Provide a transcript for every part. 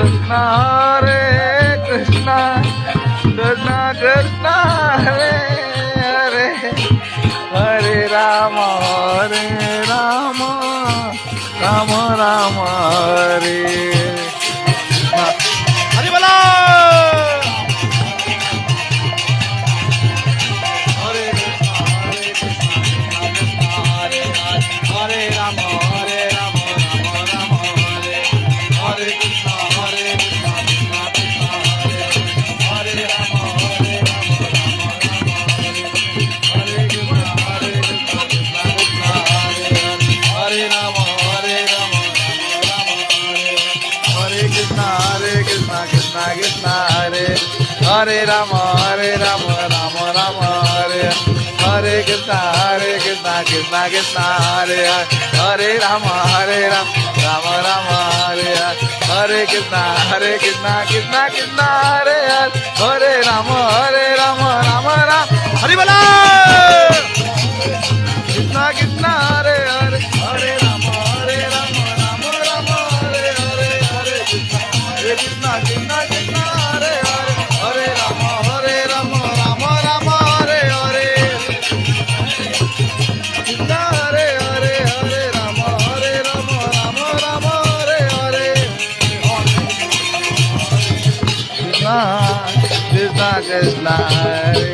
Krishna Hare Krishna Krishna Krishna Hare Hare Hare Rama Rama Rama Hare Hare Bala Hare Rama Hare Rama Rama Rama Hare Hare Krishna Hare Krishna Krishna Krishna Hare Rama Hare Rama Hare Krishna Hare Krishna Krishna Krishna Hare Rama Hare Rama Rama Hare Krishna Krishna Krishna Hare Rama Hare Rama Rama Hare Krishna Krishna Krishna Hare Rama Hare Rama Rama Hare Krishna Krishna Krishna Hare Rama Hare Rama Hare Bala Krishna Krishna Hare Rama Rama Hare Krishna Krishna Krishna Hare Rama Rama Rama Hare Krishna Hare Rama Rama Hare Krishna Krishna Krishna Hare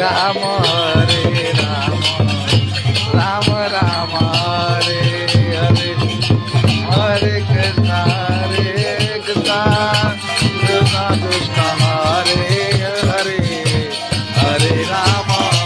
Rama Rama Rama Hare Krishna Krishna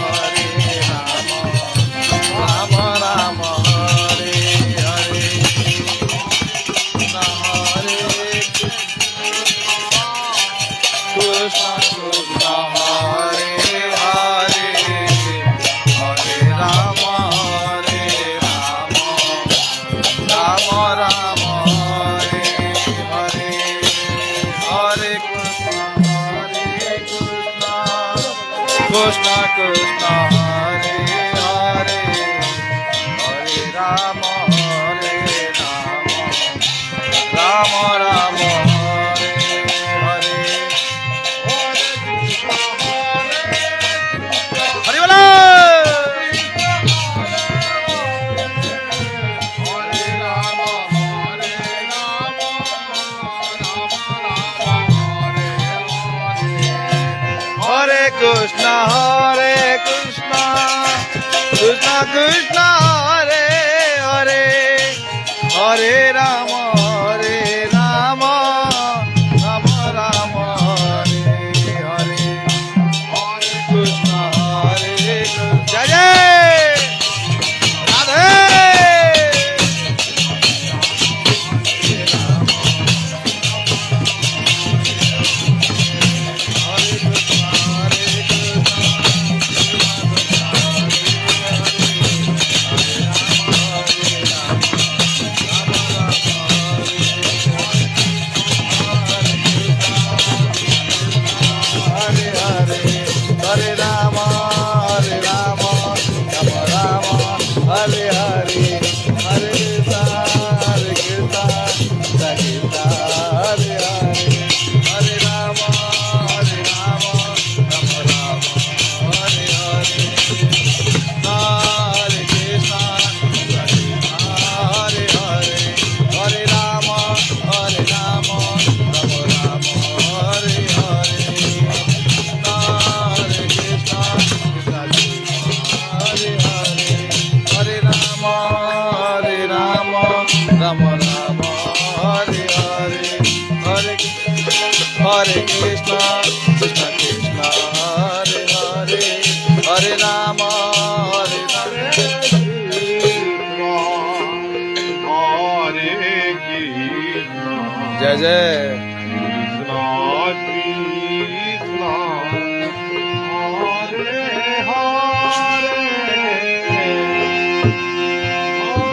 Krishna Hare Hare Rama Rama Rama Hare Krishna Krishna Krishna Hare Hare Rama Rama Rama Hare Hare Krishna Krishna Hare Hare Rama Rama Rama Hare Hare Bala Krishna Krishna Krishna Hare Hare Hare Rama Rama Rama Hare Krishna Jai Jai Radhe Hare Rama Rama Rama Hare Hare Hare Krishna Krishna Krishna Hare Hare Rama Rama Rama Hare Hare Krishna Krishna Hare Hare Hare Rama Rama Hare Hare Rama Rama Hare Hare Hare Krishna Krishna Krishna Hare Hare Hare Rama Hare Jai Jai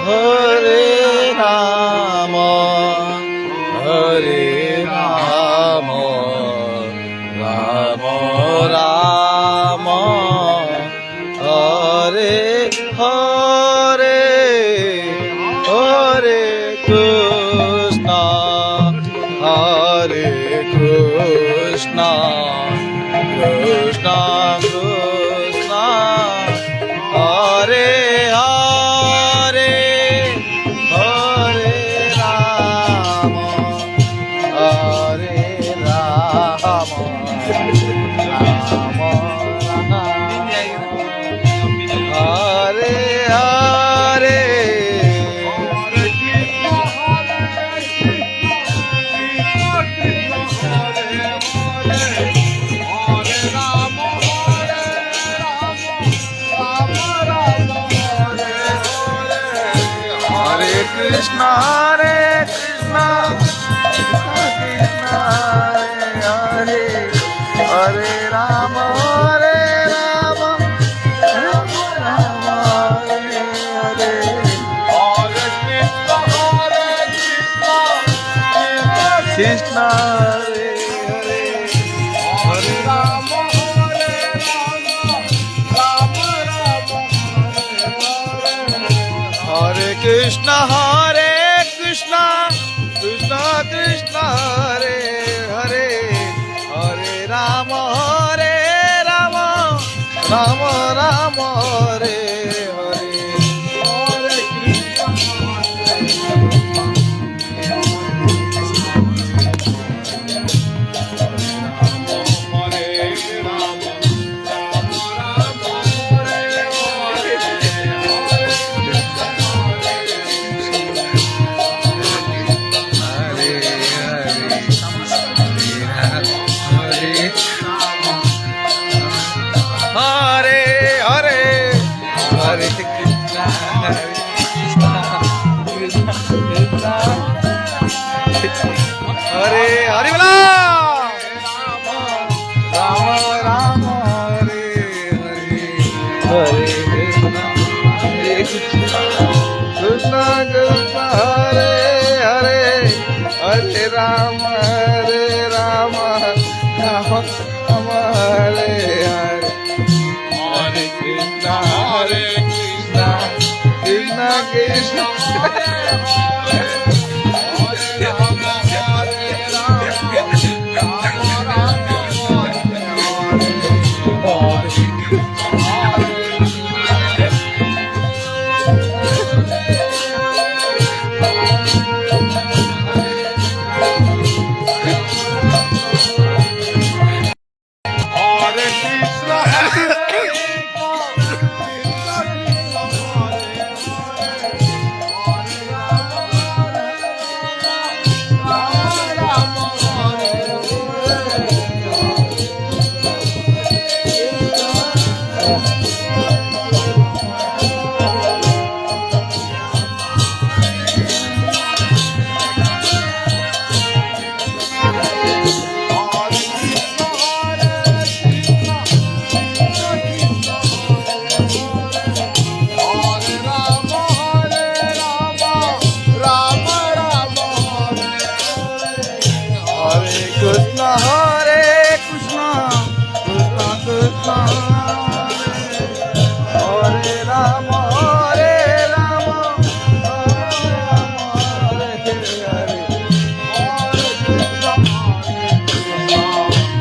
Hare Rama Hare Rama Rama Rama Hare Hare Hare Krishna Krishna Krishna Krishna Hare Hare Hare Ram Hare Ram Ram Ram Hare Hare Hare Krishna, Hare Krishna, Krishna Hare Hare, Hare Rama, Hare Rama, Rama Rama, Hare Hare, Hare Krishna, Hare Krishna, Krishna Hare Hare, Hare Rama, Hare Rama, Rama Rama, Hare Krishna, Hare Krishna, Krishna Krishna, Hare Hare, Hare Rama, Hare Rama, Rama Rama, Hare Hare, Hare Krishna, Hare Hare, Hare Krishna, Hare Krishna, Krishna Krishna, Hare Hare Bola, Rama Rama, Hare Hare, Hare Krishna, Hare Krishna, Krishna Krishna, Hare Hare, Hare Rama, Hare Rama, Rama Rama, Hare Hare. Hare Krishna, Hare Krishna, Krishna Krishna, Hare Hare.